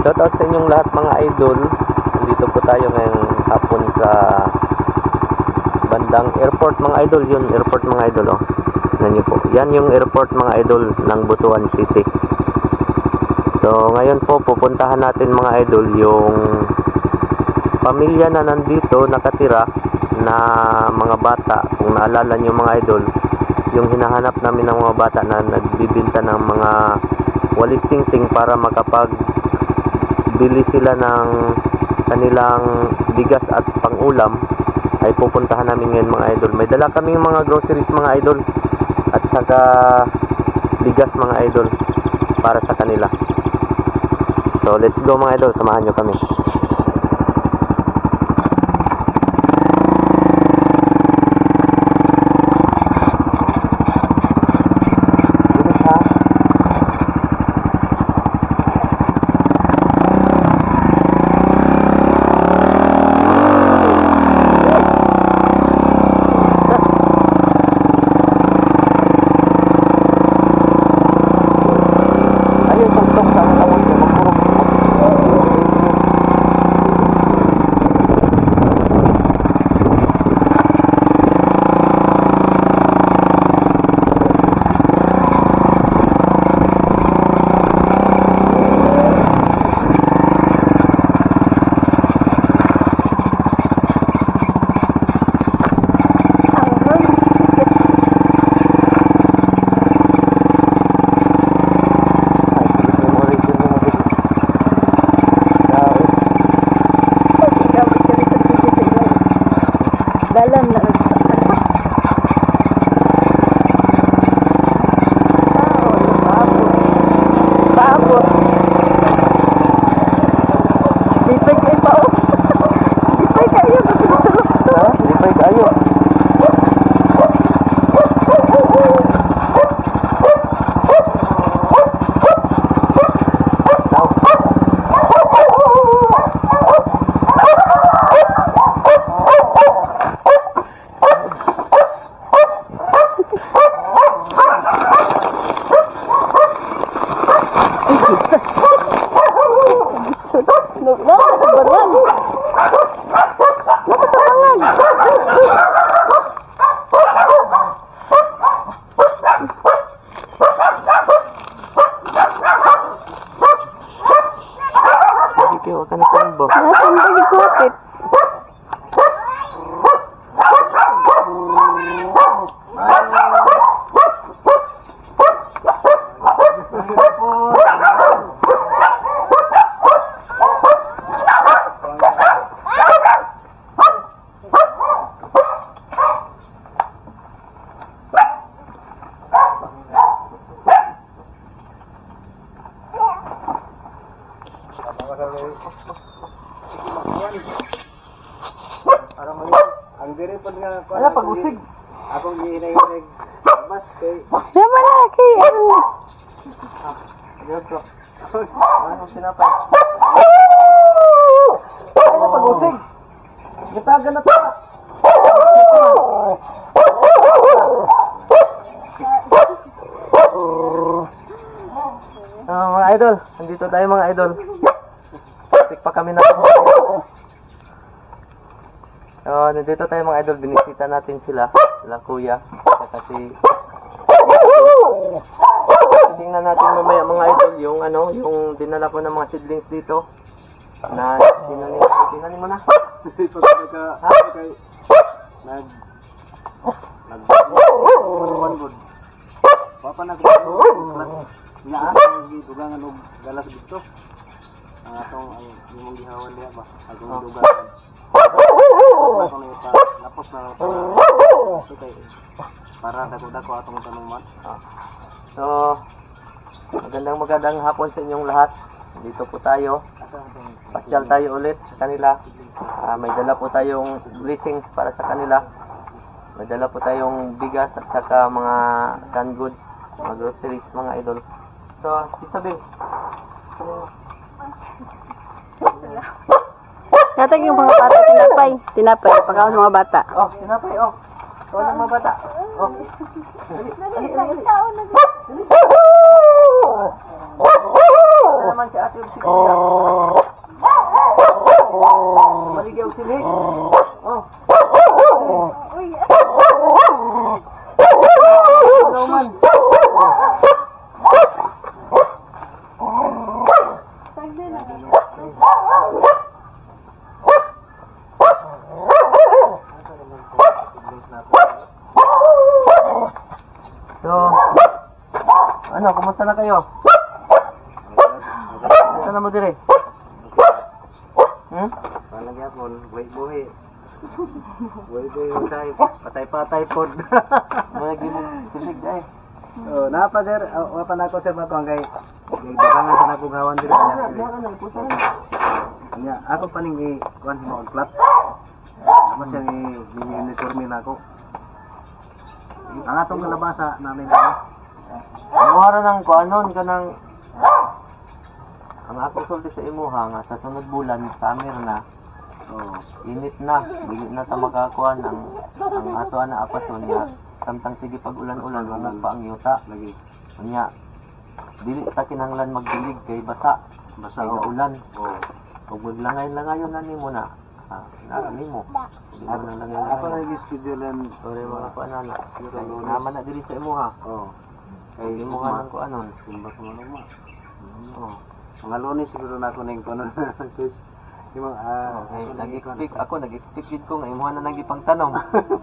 Shoutout sa inyong lahat mga idol. Nandito po tayo ngayong hapon sa bandang airport mga idol. Yun, airport mga idol, oh. Tingnan niyo po. Yan yung airport mga idol ng Butuan City. So ngayon po pupuntahan natin mga idol yung pamilya na nandito nakatira na mga bata. Kung naalala niyo mga idol, yung hinahanap namin ng mga bata na nagbibinta ng mga walis tingting para makapagbili sila ng kanilang bigas at pangulam, ay pupuntahan namin ngayon mga idol. May dala kaming mga groceries mga idol at saka bigas mga idol para sa kanila. So let's go mga idol, samahan nyo kami. Dalam na paabot. Lipay kayo pa, oh. Lipay kayo, magsasalokso. Lipay kayo. Jesus. Nakasabangan. Nakasabangan. Sige, huwag ka na tumbo. Nasaan ba gigupit? Ang diri pud nga Wala pag-usig. akong giinay-inay mas kay Naman na, kay ano. Diyos ko. Anong sinapay? Wala pag-usig. Gitagan na to. Mga idol, nandito tayo mga idol. Tik pa kami na. Nandito tayo mga idol, binisita natin sila kuya, kasi tingnan natin mamaya mga idol yung yung dinala ko ng mga seedlings dito na tingnan mo na. dito ka kay nag good. Papa na ko nga dito gangan og galas dito. Ang atong ang imong gihawan diha ba agong dugan. Lapos na okay. Para dako-dako atong tanong man. So magandang hapon sa inyong lahat. Dito po tayo. Pasyal tayo ulit sa kanila. May dala po tayong blessings para sa kanila. May dala po tayong bigas at saka mga canned goods, mga groceries mga idol. So, Isabel. Natag yung mga bata tinapay. Tinapay, pagkaon ng mga bata. Oh, tinapay, oh. Ito lang mga bata. Oh. Ano naman si ate? maligay og silhig. Oh. Uy, Hello man. sagli na. So, ano, kumusta na kayo? Kumusta na mo dire? Hmm? Palagi ako, buhay-buhay. Buhay-buhay tayo. Patay-patay pod. Malagi mo silhig ay. Oh, napa sir, wapa na ako sir matong kay dagangan sa napugawan diri niya. Nya, ako paning i kuan mo og plat. Mas yang uniforme na ako. Ang atong kalabasa namin ako. Mawara ng kuanon kanang ang akong sulti sa imuha nga sa sunod bulan summer na. Oh, Init na, dili na ta makakuan ang ato ana apason nga samtang sige pag ulan-ulan wala pa ang yuta. lagi. Unya dili ta kinahanglan magdilig kay basa Basa kay oh. ulan. Oh. Ug maglangay-langayon na nimo na. Na nimo. Di Ako na na langay-langayon. nag-schedulean. Sorry mga kuanan. Kay naman na diri sa imuha. Oh. Kay imuha nang kuanon. Simba ko ano ma. Oh. Mga lunes siguro na ako ning kuno. Yung Okay, nag-expect ako, nag-expect gid ko nga imuha na nang ipangtanom.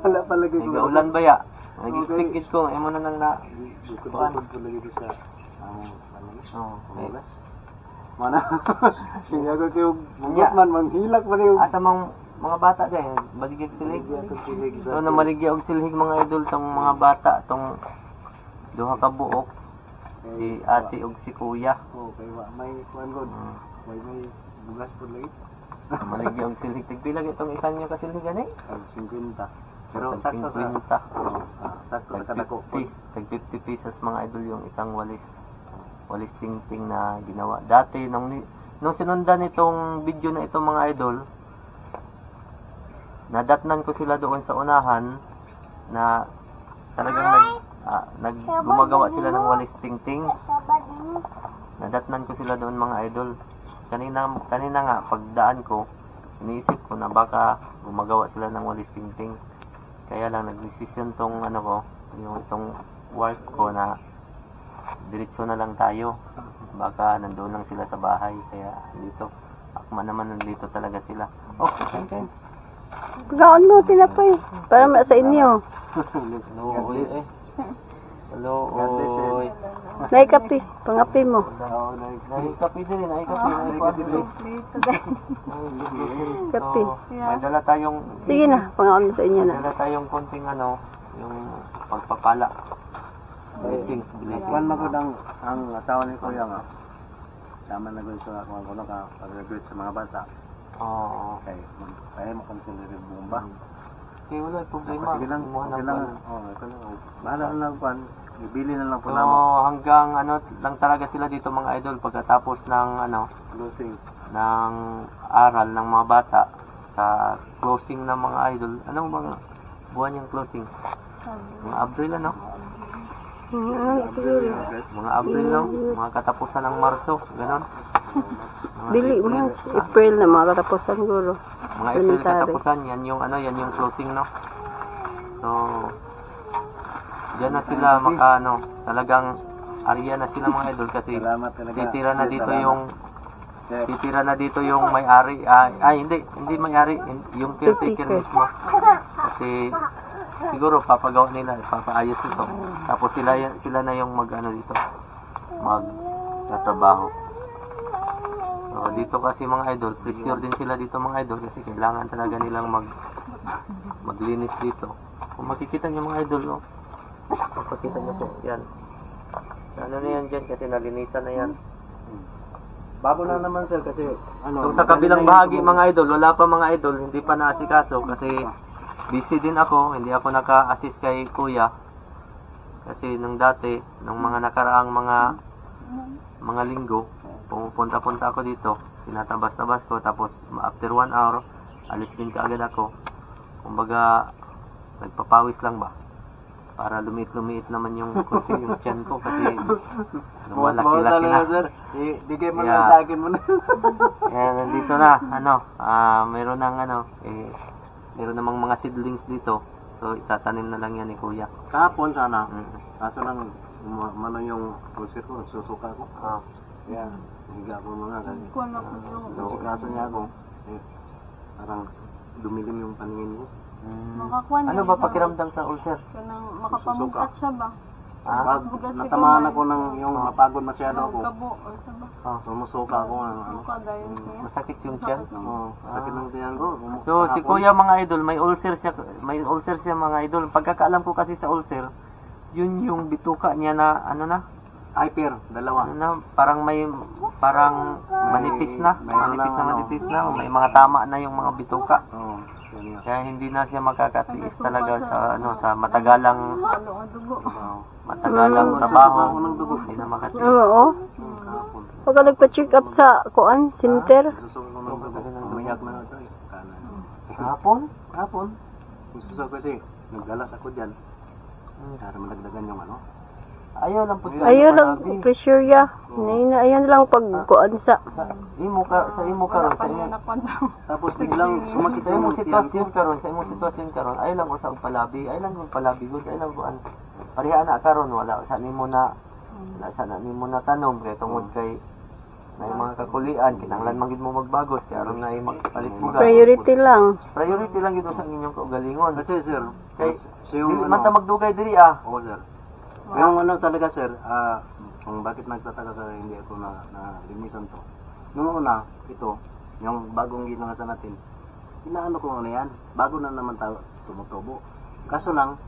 wala pa lagi Kay ulan ba ya? Nag-expect gid ko nga imo na nang na. Bukod ko lagi sa Oh, okay. Mana? Siya ko kayo bungot man manghilak man yung Asa mang mga bata dai, baligig silig. So na maligya og silhig mga idol tong mga bata tong duha ka buok si ate ug si kuya. Oh, kay wa may kuan god. May bugas po lagi. Maligya og silhig tigpila itong isan niyo ka silhig ani? 50. Pero Tag sakto sa 50. sakto sa kadako. Tag 50 pesos mga idol yung isang walis. Walis tingting na ginawa. Dati nung sinundan itong video na ito mga idol, nadatnan ko sila doon sa unahan na talagang gumagawa sila ng walis tingting. Nadatnan ko sila doon mga idol. Kanina nga pagdaan ko, iniisip ko na baka gumagawa sila ng walis tingting. Kaya lang nagdesisyon tong ano ko, yung itong work ko na diretso na lang tayo. Baka nandoon lang sila sa bahay. Kaya dito, akma naman nandito talaga sila. Oh, okay. Pagkaon mo, tinapay. Para sa inyo. Hello, oy eh. Hello, oy. Naikapi. Pangapi mo. Naikapi din, naikapi. Kapi. May dala tayong, Sige na, pangaon mo sa inyo na. dala tayong konting ano, yung pagpapala. Blessings, blessings. Kuan man gud ang asawa ni Kuya nga. Tama na gud sa ako kuno ka pag-graduate sa mga bata. Oo. Kay mo kan sila bomba. Okay, wala problema. Sige lang, Kumuha ng okay lang. pan. Oh, ito lang. Bahala na lang kuan. Ibili na lang po So, namin. hanggang ano lang talaga sila dito mga idol pagkatapos ng ano, Closing. ng aral ng mga bata sa closing ng mga idol. Anong mga buwan yung closing? Mga Abril ano? Siguro. Mga Abril no? Mga katapusan ng Marso, ganon. Mga Dili April. mo. April na mga katapusan guro. Mga April Elementary. katapusan, yan yung ano, yan yung closing no. So, diyan na sila maka ano, talagang area na sila mga idol kasi Salamat talaga. titira na dito Salamat. yung Chef. titira na dito yung may-ari hindi may-ari yung caretaker mismo kasi siguro papagawa nila papaayos ito tapos sila na yung mag ano dito mag trabaho. So, dito kasi mga idol pressure din sila dito mga idol kasi kailangan talaga nilang maglinis dito. Kung makikita niyo mga idol no, makikita niyo po yan ano na yan dyan kasi nalinisan na yan. Babo na naman sir kasi ano. Kung sa kabilang bahagi mga idol, wala pa mga idol, hindi pa naasikaso kasi busy din ako, hindi ako naka-assist kay kuya. Kasi nung dati, nung mga nakaraang mga linggo, pumupunta-punta ako dito, tinatabas-tabas ko, tapos after 1 hour, alis din kaagad ako. Kumbaga, nagpapawis lang ba? para lumiit-lumiit naman yung konti yung tiyan ko kasi Mas malaki-laki na. sir. Di kayo man Yeah. lang sa akin mo na. Kaya nandito na, meron ng meron namang mga seedlings dito. So itatanim na lang yan ni Kuya. Kahapon sana. Mm. Kaso lang, mano yung pulsir ko, nagsusuka ko. Ah. Kaya, higa ko mga kasi. Kuha na ko yung Kasi kaso niya ako, parang dumilim yung paningin ko. makakuha niya. Ano ba pakiramdam sa ulcer? Kanang makapamungkat siya ba? Ah? Pag natamaan ako ng yung mapagod masyado ako, Kabo or sa ba? sumusuka ako ng ano. Suka dahil niya. Masakit yung tiyan? Oo, sakit ng tiyan ko. So si Kuya mga idol, may ulcer siya mga idol. Pagkakaalam ko kasi sa ulcer, yun yung bituka niya na Hyper, dalawa. parang manipis na, manipis na, may mga tama na yung mga bituka. Oo, yan yan. Kaya hindi na siya makakatiis talaga sa matagalang Halo ang dugo. trabaho. Hindi na makatiis. Oo. Pagka nagpa-check up sa kuan, center. Gusto ko ng dugo. Umiyak na ito eh. Hapon? Hapon. Gusto ko kasi, naggalas ako dyan. Para malagdagan yung ano. Ayaw lang po. Ayaw lang, pressure ya. Ayan lang pag kuan sa. Sa imo karon, sa imo. Tapos biglang sumakit Sa yung imong sitwasyon karon, ay lang usab palabi, ay lang gud, ay lang kuan. Pareha na karon wala sa nimo na tanom kay tungod kay na yung mga kakulian kinahanglan man gid mo magbagos kay aron na magpalit bugas. Priority lang. Priority lang gid sa inyong kaugalingon. Kasi sir, Kay so yung di man ta magdugay diri ah. Oo sir. Yung ano talaga sir, kung bakit nagtataka ka hindi ako na linisan to. Nung una, ito, yung bagong ginawa natin, inaano ko na yan, bago na naman tumutubo. Kaso lang,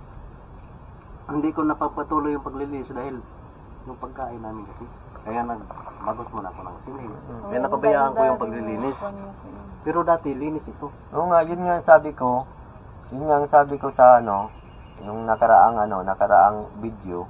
hindi ko napapatuloy yung paglilinis dahil yung pagkain namin kasi. Kaya nagbagot muna ako ng sinig. Kaya napabayaan ko yung paglilinis. Pero dati, linis ito. Oo nga, yun nga ang sabi ko. Yun nga ang sabi ko sa yung nakaraang video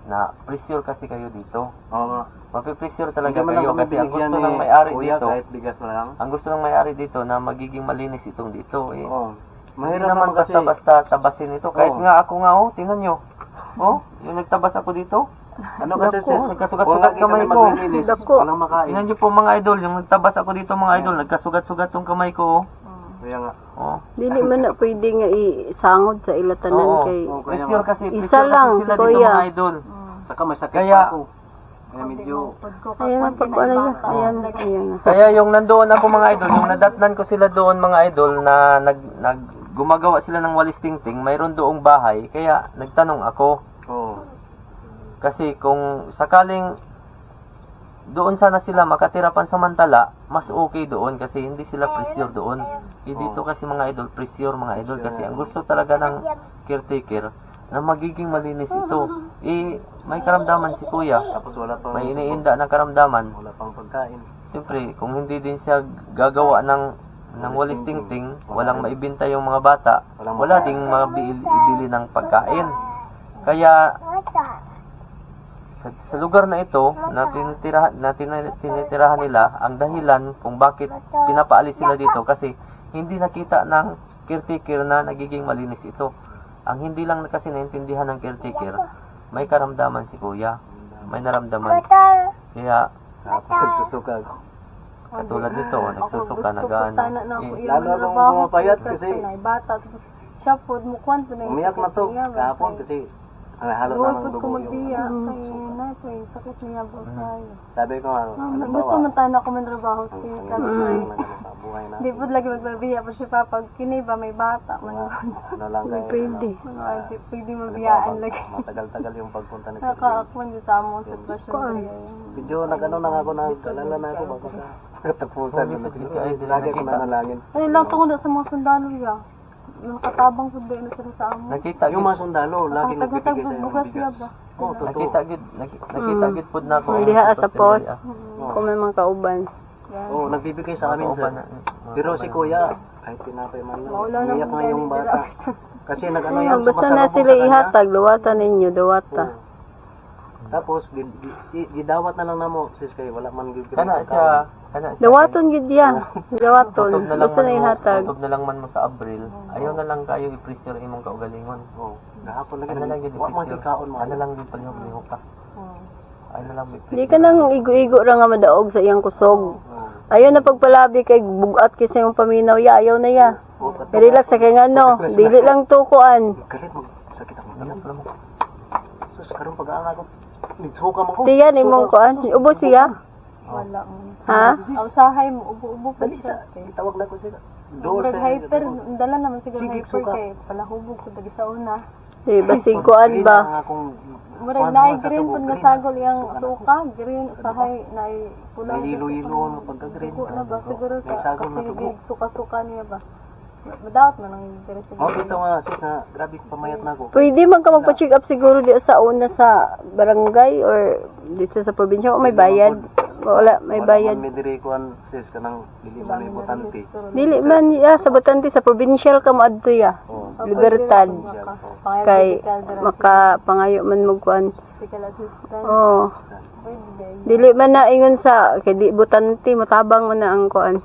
na pressure kasi kayo dito. Oo. Mapipressure talaga Hindi man kayo lang kasi ang binigyan gusto ni ng may-ari Kuya, dito. kahit bigas na lang. Ang gusto ng may-ari dito na magiging malinis itong dito eh. Oo. Hindi Mahirap naman naman kasi. basta-basta tabasin ito. Kahit Oo. nga ako nga tingnan nyo. Yung nagtabas ako dito. Ano kasi sis? Nagkasugat-sugat kamay ko. Dako. Walang makain. Tingnan nyo po mga idol, yung nagtabas ako dito mga idol, nagkasugat-sugat tong kamay ko. Kaya nga. Oh. Dili man na pwede nga isangod sa ilatanan Oo. kay Oo. Pressure kasi Isa lang, sila dito kuya. mga idol. Saka may sakit Kaya- pa ako. Kaya medyo... ayan ang pagkuan niya. Ayan na. Kaya yung nandoon ako mga idol, yung nadatnan ko sila doon mga idol na gumagawa sila ng walis tingting, mayroon doong bahay, kaya nagtanong ako. Oo. Kasi kung sakaling doon sana sila makatira pansamantala, mas okay doon kasi hindi sila pressure doon. Dito kasi mga idol, pressure mga idol kasi ang gusto talaga ng caretaker na magiging malinis ito. May karamdaman si Kuya. Tapos wala pang... May iniinda ng karamdaman. Wala pang pagkain. Siyempre, kung hindi din siya gagawa ng walis tingting, walang maibenta yung mga bata, wala ding ibili ng pagkain. Kaya, sa lugar na ito, na tinitirahan nila, ang dahilan kung bakit pinapaalis sila dito, kasi hindi nakita ng caretaker na nagiging malinis ito. Ang hindi lang kasi naintindihan ng caretaker, may karamdaman si Kuya. May naramdaman. Kaya, Tapos nagsusuka ako. katulad nito, nagsusuka na gaano. Lalo akong pumapayat kasi bata siya pod mo kwanto na umiyak na to. Kahapon kasi halo na ng dugo yung... sakit niya busay. Sabi ko nga, Gusto man tayo na kumandrabaho sa buhay na. Di po lagi magbabiya po siya pag kinay ba may bata man. Ano lang kayo. Pwede. Di pwede mabiyaan lagi. Matagal-tagal yung pagpunta ni Sir. Nakakaakman din sa among sitwasyon. Medyo nag-ano na nga ako na alala na ako bago sa katapusan. Lagi ko nanalangin. Ay lang tungod sa mga sundalo ya. Nakatabang po din sila sa amon. Nakita Yung gid, mga sundalo, lagi nagbibigay Tagtag tayo bugas ng sila bigas. ba? Oo, totoo. nakita gid pud na ako. Diha sa pos. Kung may mga kauban. Oo, nagbibigay sa amin sir. Pero si Kuya, kahit tinapay man lang, Wala na umiyak na yung bata. Kasi nag-ano yan, Basta na sumasalubong sila sa kanya. ihatag, luwata ninyo, duwata. Tapos gidawat na lang namo sis kay wala man gyud Kana siya, Dawaton gid ya. Dawaton. Tutob na lang Basta na ihatag. tutob na lang man mo sa Abril. Ayaw na lang kayo i-pressure imong kaugalingon. Oh, gahapon lagi Ano lang yun, wa man i-pressure. kaon mo. Ano lang yung palyog-lihok ka. Ano lang may Di ka nang igo-igo ra nga madaog sa iyang kusog. Oh. Ayaw na pagpalabi kay bugat kisa yung paminaw ya. Ayaw na ya. Relax sa kay ngano. Dili lang tukuan. Galit mo sakit ako. Sus karon pag-aanga ko. Nigsuka man ko. Tiyan imong kuan. Ubo siya. Wala. Ha? Usahay mo, ubo-ubo pa Dali siya. sa itawag na ko sila. Door Murag sa hyper, dala naman siguro Sige, hyper suka. kay palahubog ko dagi sa una. Di basig kuan ba? Murag naay green pud nga sagol yang suka, green usahay naay pula. May yilo-yilo na pagka-green. Suko na ba siguro May sagol na kasi tubo. big suka-suka niya ba. Madawat man ang interest Oh, dito nga sis na grabe pamayat na ako. Pwede man ka magpa-check up siguro di sa una sa barangay or dito sa probinsya o may bayad. Wala, may bayad. May dire kuan sis kanang dili man may botante. Dili man ya sa Butante sa provincial ka moadto ya. Oh. Libertad. Kay makapangayo man mo kuan. medical assistant. Oh. Pwede. Dili man na ingon sa kay di Butante matabang man na ang kuan.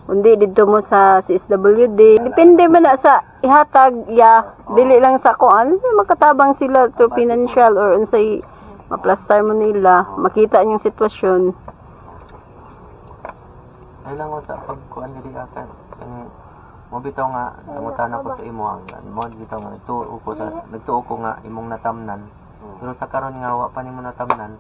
Kundi dito mo sa CSWD. Depende man na sa ihatag ya. Dili lang sa kuan. Makatabang sila to financial or unsay ma-plaster mo nila. Makita niyang sitwasyon. Ay lang ko sa pagkuan diri ata. Mo bitaw nga nangutan ako sa imo ang mo bitaw nga nagtuo ko nga imong natamnan. Pero sa karon nga wa pa nimo natamnan.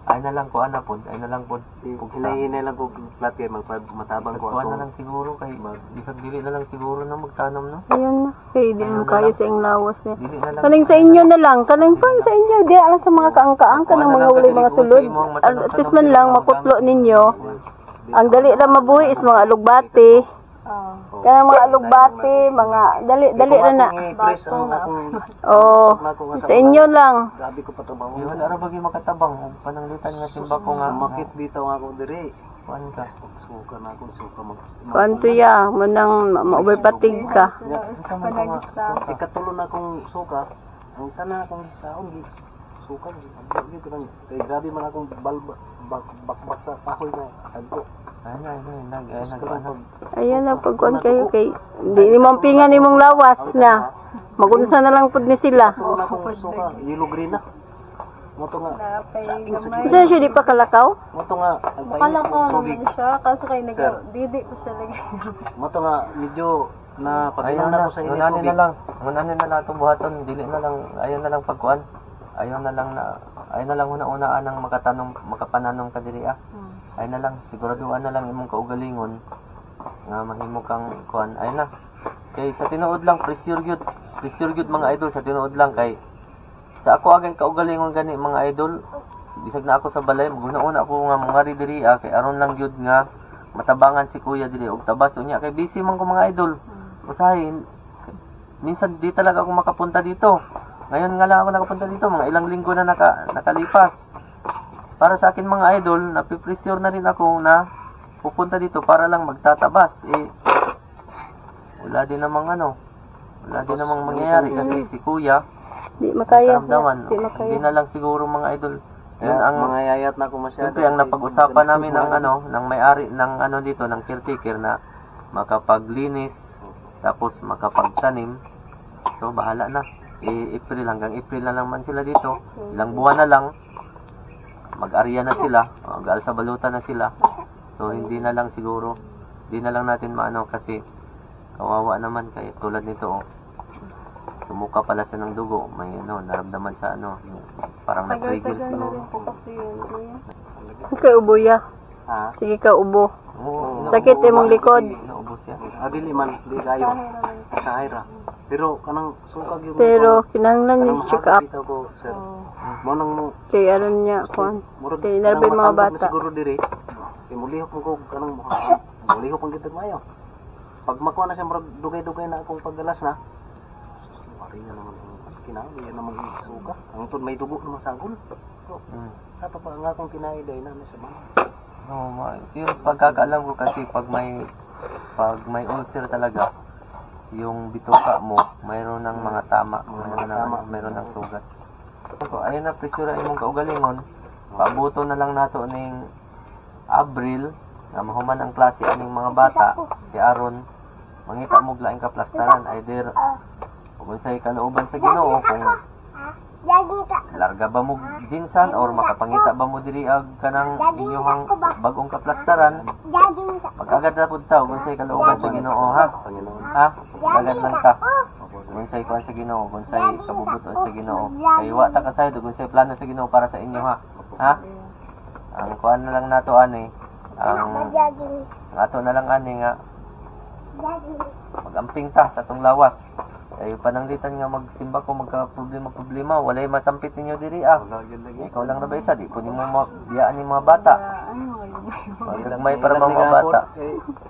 Ay na lang ko ana pod, ay na lang pod. Hinahinay lang ko flat kay matabang ko Kuan na ako. lang siguro kay bisag dili na lang siguro na magtanom no. Ayun na. Kay di mo kaya sa iyong lawas niya. Dili na lang. Kaling sa inyo na lang. Kaling pang sa inyo. Di alam sa mga kaangkaang ka ng mga huli mga sulod. At least man lang makutlo ninyo. Ang dali lang mabuhi is mga alugbati. Kanang mga alugbati, mga dali ra na. Press ang akong Oh, sa inyo lang. grabe ko patabang. Di wala ra bagi makatabang og pananglitan nga simba ko nga Makit bitaw ako diri. kuan ka. Suka na ako, suka mag. Kuanto ya, manang ma-overpatig ka. Ikatulo na akong suka. Ang sana akong taon gi suka gi ko nang kay grabe man akong bakbak sa pahoy na agko. Ay nag Ayan na pagkuan kayo kay di mo pingan imong lawas na. Magunsa na lang pud ni sila. Tulo na akong suka, yellow green na. Moto nga. Napay gamay. Isa siya di pa kalakaw? Moto nga Akala ko tubig. naman siya, kaso kay nag-didi ko siya lagi. Moto nga medyo na Ayaw pag na, ko sa init ngunanin tubig. na lang. Ngunanin na lang itong buhaton. Dili na lang, ayaw na lang pagkuan. Ayaw na lang una-unaan ang makapananong kadiri ah. Ayaw na lang, siguraduhan na lang imong kaugalingon nga mahimo kang kuan. Ayaw na. Kay sa tinuod lang, pressure gyud mga idol sa tinuod lang kay sa ako agay kaugalingon gani mga idol. Bisag na ako sa balay, maguna-una ako nga mga diri ah, kay aron lang gyud nga matabangan si kuya diri og tabas unya kay busy man ko mga idol. Usahin, minsan di talaga ako makapunta dito. Ngayon nga lang ako nakapunta dito, mga ilang linggo na nakalipas. Para sa akin mga idol, napipressure na rin ako na pupunta dito para lang magtatabas. Wala din namang mangyayari kasi si kuya, Di makaya. karamdaman. Di makaya. Hindi na lang siguro mga idol. Yun ang mga yayat na ako masyado. Siyempre, ang napag-usapan namin ng may-ari ng dito, ng caretaker na makapaglinis, tapos makapagtanim. So, bahala na. April, hanggang April na lang man sila dito. Ilang buwan na lang, mag-arya na sila, mag-alsa baluta na sila. So, hindi na lang siguro, hindi na lang natin maano kasi kawawa naman kaya tulad nito, oh. Sumuka pala siya ng dugo, may naramdaman sa yung parang nag-trigger Tagal-tagal na siguro. rin po kasi yun. kuya. Kay ubo ya. Ha? Sige ka ubo. Oo, Sakit imong likod. Naubos siya. Adili man di kayo. Sa Ira. Pero kanang sukag yung Pero kinahanglan ni check up Dito ko, sir. Mo nang mo kay aron niya kuan. murag Kay narbe mga bata. siguro diri. Imulihok mo ko kanang mulihok ang gid mayo. Pag makuha na siya murag dugay-dugay na akong paggalas na. Mari na naman kinahanglan yan naman suka. Ang tud may dugo naman sagol. Sa pa nga akong kinaiday na sa mga. Yung pagkakaalam ko kasi pag may ulcer talaga, yung bituka mo mayroon ng mga tama, mayroon ng sugat. So, ayun na presura imong kaugalingon. Paabuto na lang nato ning Abril nga mahuman ang klase aning mga bata kay aron mangita mo laing kaplastaran either kung unsay kalooban sa Ginoo kung larga ba mo dinsan or makapangita ba mo diri ag kanang inyong bagong kaplastaran pag-agad ra pud ta kung unsay kalooban sa Ginoo ha Panginoon ha agad lang ta kung unsay kuan sa Ginoo kung unsay kabubuton sa Ginoo kay wa ta kasayod kung unsay plano sa Ginoo para sa inyo ha ang kuan na lang nato ani ang ato na lang ani nga magamping ta sa tong lawas kayo pananglitan nga magsimba ko magka-problema walay masampit ninyo diri ikaw lang na ba isa di ko nimo mabiyaan ni mga bata wala lang may para mga bata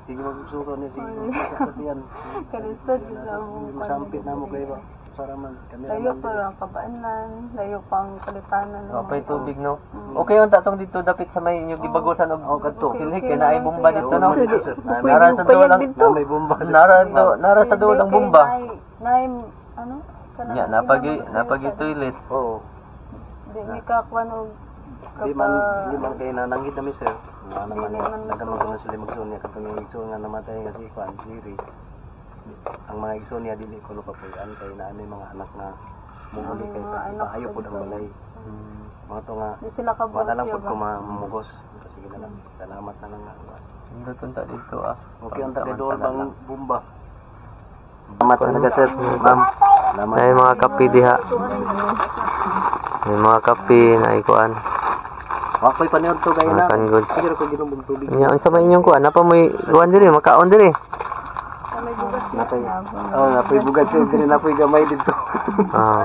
sige magsuko ni sige sakyan Kalusod lang. masampit na mo kayo para man kami Layo pa lang kabaanan, layo pang kalitanan. Apay tubig no. Okay yung tatong dito dapit sa may inyo gibagusan og kadto. Silhig kay naay bomba dito no. Nara sa dulo lang may bomba nara sa dulo lang bomba. Nay, ano? Nya napagi toilet. oo Di mi ka kuno di man kay nananggit na sir nga naman nagkamang ko sila magsunya katong yung iso nga namatay nga si Juan Siri ang mga iso niya dili ko no papuyan kay na mga anak na mumuli kay ayaw pud ang balay mga to nga di sila ka wala lang pud ko mamugos sige na lang salamat na lang Hindi tunta dito okay ang takidor bang bomba salamat talaga sir ma'am salamat May mga kape diha. May mga kape na ikuan. wakoy paniod to kay na Makan good. sige ko ginumbong tubig Nya unsa may inyong kuan? Napa may kuan diri, makaon diri. napay napay bugat sir dili napay gamay dito Ah,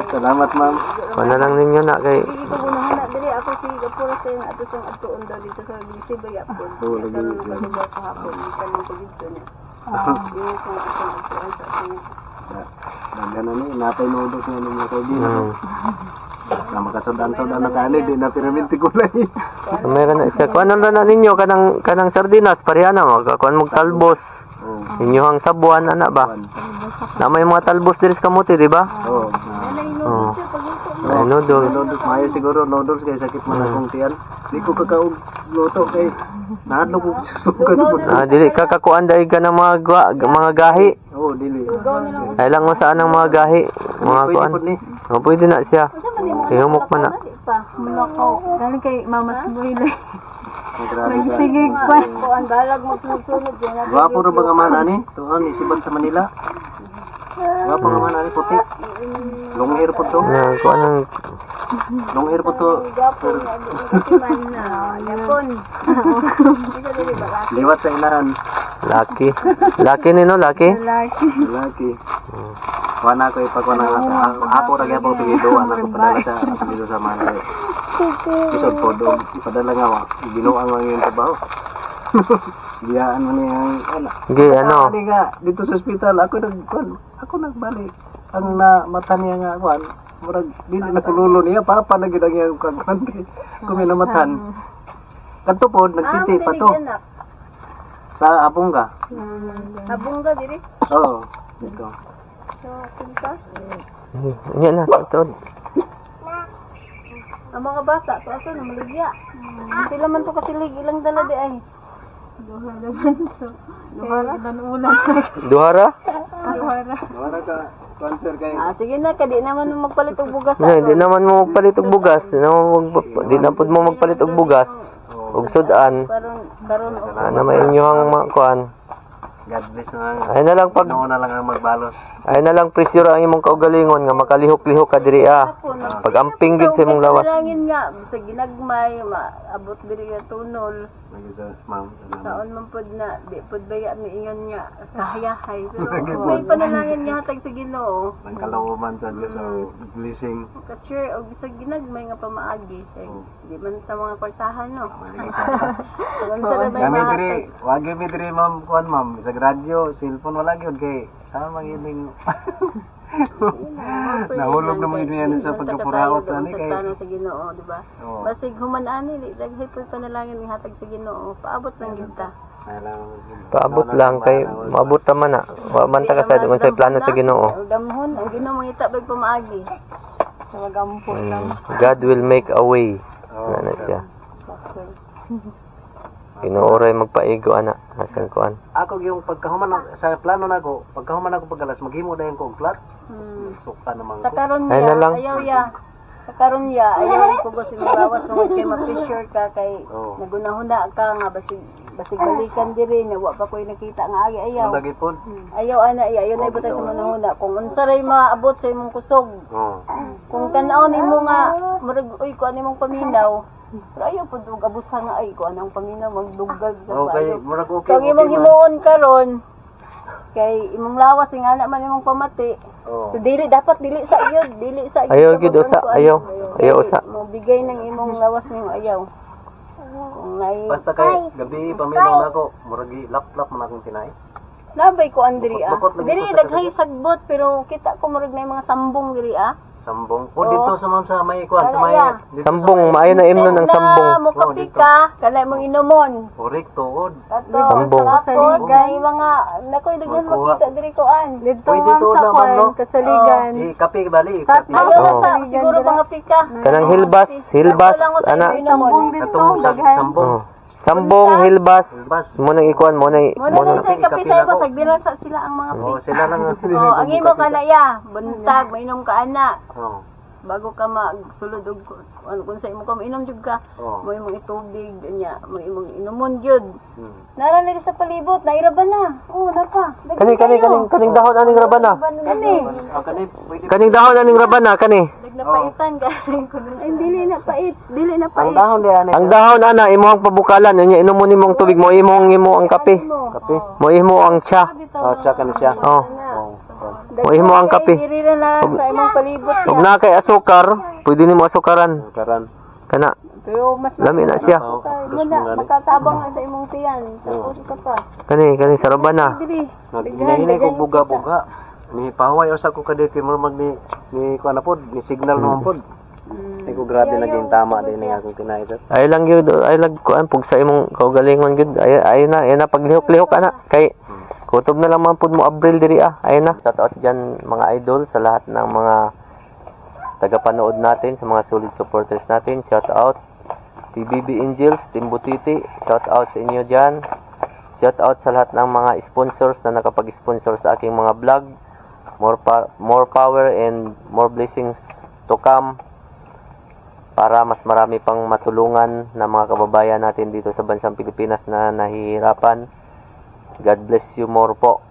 salamat ma'am kuan na lang ninyo na kay Sige ko gunahan na diri ako si Gapura sa yung ato sang atuon daw dito sa Bisi Bayapon. Oo, lagi. Karon ba kahapon kanang dito ni. Di ko ang atuon sa atin. ganun ni napay nodos nga ng mga kaibigan hmm. na makasudaan-sudaan na kani di na piraminti ko lang Meron na siya. Kuan na ninyo kanang sardinas parehana makakuan mog talbos. oo Inyohang sabuan ana ba? Na may mga talbos diri sa kamuti, di ba? oo Oh. Ay noodles. noodles maayo siguro noodles kay sakit man akong tiyan di ko kakaog luto kay nahadlo ko susugan mo Dili ka kakuan dai ka ng mga gahi. oo dili Ay lang mo saan ang mga gahi, mga pwede kuan. pud ni O pwede na siya. Ihumok man na. Mulakaw. Galing kay Mama Sibuilay. grabe ka Sige pa. Kuan balag mo sunod yan. Gwapo ro ba nga man ani? Tuon isiban sa Manila. Gwapo nga man ani puti. Long hair po to. Na kuan ang Long hair po to. Yapon. Liwat sa ilahan. laki. Laki ni no, laki. Laki. Wana ko ipagwana ako ra gyapon pingido ana ko padala sa dito sa Manila. Isod po do ipadala nga wa. Binuang ang yung trabaho. Biyaan mo niya ana. Gi ano? Ani nga dito sa ospital ako nagbalik. Ang mata niya nga kuan murag dili na kululo niya papa na gid ang iyang kagwan kuminamatan. Kadto pod nagtiti pa to. Sa Abunga. Abungga diri. Oo. Dito. So, punta. Nya na tod. Ang mga bata, so aso na maligya. Sila man to kasilig ilang dala di ay. Duha naman to. Duhara? Ulan. Duhara? Duhara. Wala ka sponsor kay Sige na, kadi naman mo magpalit og bugas. Di naman mo magpalit og bugas. Di na pud mo magpalit og bugas. Og sudan. Karon Ano may inyong mga kuan. God bless na. Ay na lang pag Noon na lang ang magbalos. ay na lang presyo ang imong kaugalingon nga makalihok-lihok ka diri Pag amping gid sa imong lawas. Langin nga sa ginagmay maabot diri nga tunol. Nagisa ma'am. Saon man pud na di pud baya mi ingon nga kahayahay. Pero may panalangin nga hatag sa Ginoo. Ang kalooban sa Diyos sa blessing. Kasi og sa ginagmay nga pamaagi say di man sa mga kwartahan no. Kung sa may Kami diri, mahatag. wag mi diri ma'am kuan ma'am sa radyo, cellphone wala gyud kay sama mangiling. Nahulog na mga yan sa pagkapuraot ani kay. Sa sa Ginoo, di ba? Oo. Basig human ani daghay pud panalangin nga hatag sa Ginoo. Paabot lang gyud ta. Paabot lang kay maabot ta man na. Wa man ta kasayod kung say plano sa Ginoo. Ang damhon ang Ginoo mangita bag pamaagi. Magampol lang. God will make a way. Ano siya. Inuoray magpaigo ana asan kuan. Ako yung pagkahuman sa plano nako, pagkahuman ako pagalas maghimo dayon ko og plat. Suka naman Sa ko. karon Ay ya, na lang. ayaw ya. Sa karon ya, ayaw ko gusto magawas ng kay ma-pressure ka kay Oo. nagunahuna ka nga basig balikan diri nya wa pa koy nakita nga agi ayaw. Lagi pod. Ayaw ana ayaw na ibutay sa manahuna kung unsa ray maabot sa imong kusog. Oh. Kung tan-aw nimo nga murag uy ko ani mong paminaw. Pero ayaw po og abusan nga ay ko anang paminaw magdugag sa Okay, bayo. murag okay. So ang imong himuon karon kay imong lawas nga na man imong pamati. Oh. So dili dapat dili sa iyo, dili sa iyo. Ayaw gyud usa, ayaw. Ayaw usa. Mo bigay ng imong lawas nimo ayaw. Kung nay Basta kay gabi paminaw nako, murag lap-lap man akong tinay. labay ko andiri ah. Bukod lagi Diri ko sa daghay sagbot pero kita ko murag na mga sambong diri ah. Sambong. O dito sa ma'am sa may kuan sa may Wala, dito Sambong, maayo na imnon ng sambong. mo kapi ka, kanay mong inumon. Orik tuod. Sambong. Tapos kay mga nakoy daghan Magkuha. makita diri ko an. Dito Pwede tuod naman no. kasaligan. Kape bali, kape. Ayaw na Oo. sa siguro mga pika. Kanang hilbas ana. Sambong Katong sa sambong. Oh. Sambong, hilbas. Hilbas. Mo nang ikuan mo nang Mo na sa kape sa ibo sagbira sa sila ang mga Oh, pika. sila lang ang Oh, ang imo kana ya, buntag mainom ka ana. Oh. Bago ka magsulod og ano kung sa imo ka mainom jud ka. Oh. Mo imong itubig nya, mo imong inumon jud. Hmm. Nara na sa palibot, nairaban na. Oh, napa. Kaning dahon aning rabana. Kani. Ah, kani pwede. Kaning dahon aning rabana kani. Nagnapaitan ka. Ay, dili na pait. Dili na Ang pait. dahon di ani. Ang dahon ana imong pabukalan nya inumon nimong tubig mo imong ang kape. Kape. Mo imo ang cha. Oh, tsaka na siya. Oh. Oh. Mo imo ang kape. Diri na sa imong palibot. Ug na kay asukar, pwede nimo asukaran. Karan. Kana Pero mas lami na siya. Oh, mo na makatabang sa imong tiyan. Tapos ka pa. Kani sa rabana. Diri. Nahinay ko buga-buga. Ni pahaway usa ko kadit kay murag ni kuan na pod, ni signal naman pod. Ay ko grabe naging tama din nga akong kinay sir. Ay lang gyud ay lag kuan pug sa imong kaugalingon gyud. Ay na paglihok-lihok ana kay kutob na lang man pud mo Abril diri ah. Ay na. Shout out diyan mga idol sa lahat ng mga tagapanood natin, sa mga solid supporters natin. Shout out PBB Angels, Team Butiti. Shout out sa inyo diyan. Shout out sa lahat ng mga sponsors na nakapag-sponsor sa aking mga vlog. More power and more blessings to come para mas marami pang matulungan na mga kababayan natin dito sa bansang Pilipinas na nahihirapan. God bless you more po.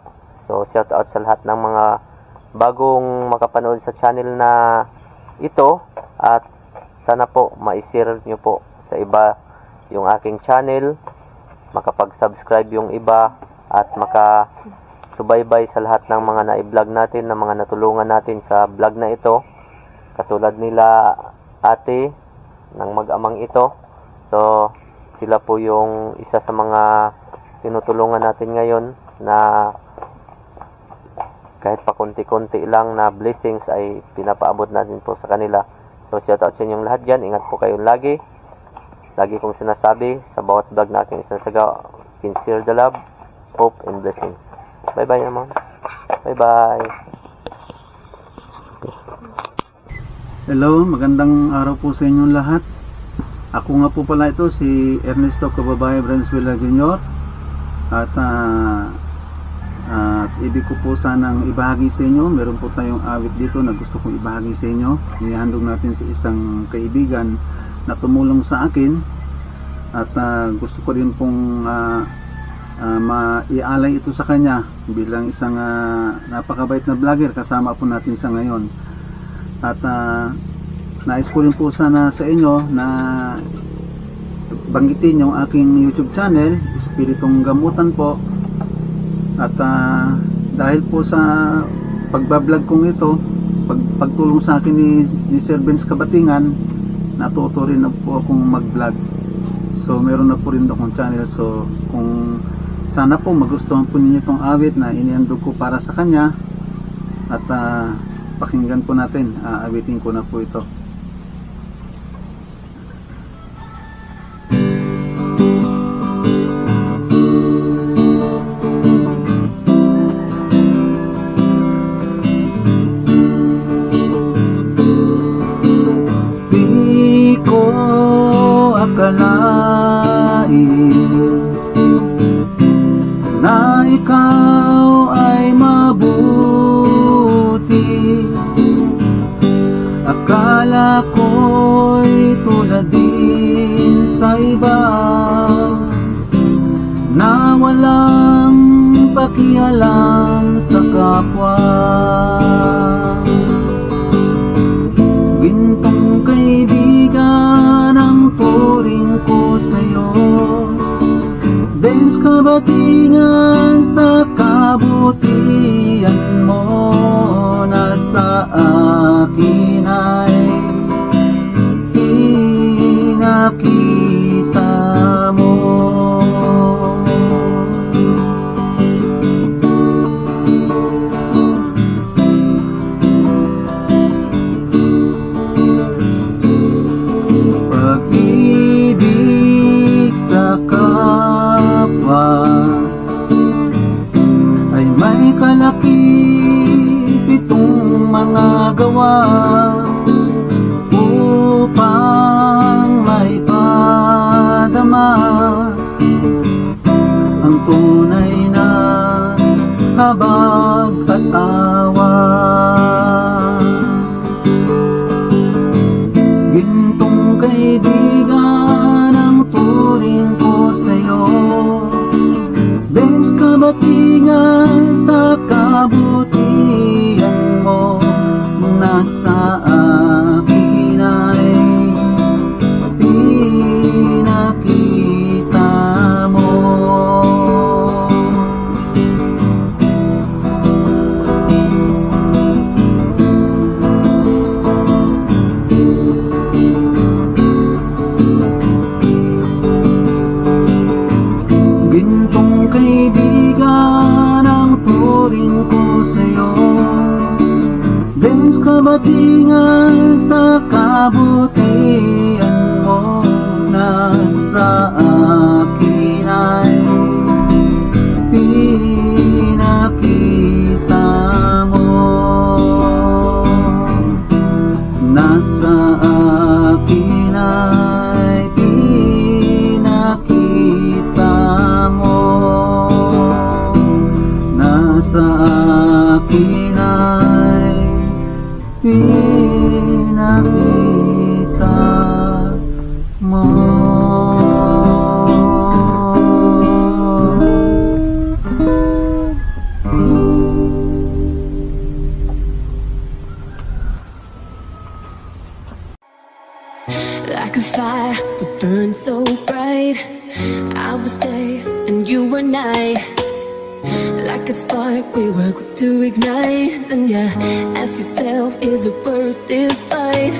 So shout out sa lahat ng mga bagong makapanood sa channel na ito at sana po ma-share nyo po sa iba yung aking channel, makapag-subscribe yung iba at subaybay sa lahat ng mga na-vlog natin, na mga natulungan natin sa vlog na ito. Katulad nila ate ng mag-amang ito. So, sila po yung isa sa mga tinutulungan natin ngayon na kahit pa konti-konti lang na blessings ay pinapaabot natin po sa kanila. So, shout out sa inyong lahat dyan. Ingat po kayo lagi. Lagi kong sinasabi sa bawat vlog na aking isinasaga, sincere the love, hope, and blessings. Bye-bye naman. Bye-bye. Hello, magandang araw po sa inyong lahat. Ako nga po pala ito, si Ernesto Cababay Branswela Jr. At ibig ko po sanang ibahagi sa inyo. Meron po tayong awit dito na gusto kong ibahagi sa inyo. Nihandog natin sa isang kaibigan na tumulong sa akin. At gusto ko din pong maialay ito sa kanya bilang isang napakabait na vlogger. Kasama po natin sa ngayon. At nais ko rin po sana sa inyo na banggitin yung aking YouTube channel, Espiritong Gamutan po. At dahil po sa pagbablog kong ito, pagtulong sa akin ni Sir Benz Kabatingan, natuto rin na po akong mag-vlog. So meron na po rin akong channel. So kung sana po magustuhan po ninyo itong awit na inihandog ko para sa kanya, at pakinggan po natin, awitin ko na po ito. ikaw ay mabuti. Akala ko'y tulad din sa iba na walang pakialam sa kapwa. Gintong kaibigan ang turing ko sa'yo, Dens kabatingan sa kabutihan mo na sa akin ay pinakita mo. Pag-ibig sa kapwa ay may kalakip-itong mga gawa upang maipadama ang tunay na habag at awa. Gintong kaibigan ang turing ko sa'yo, Dens kabatingan sa kabutihan mo na sa akin ay pinakita mo. Gintong kaibigan ang turing ko sa'yo, Dens kabatingan sa kabutihan mo na sa akin ay pinakita mo. Nasa akin ay pinakita mo. Nasa akin ay pinakita mo. Like a fire that burns so bright, I was day and you were night. Like a spark we were quick to ignite. Then you ask yourself, is it worth this fight?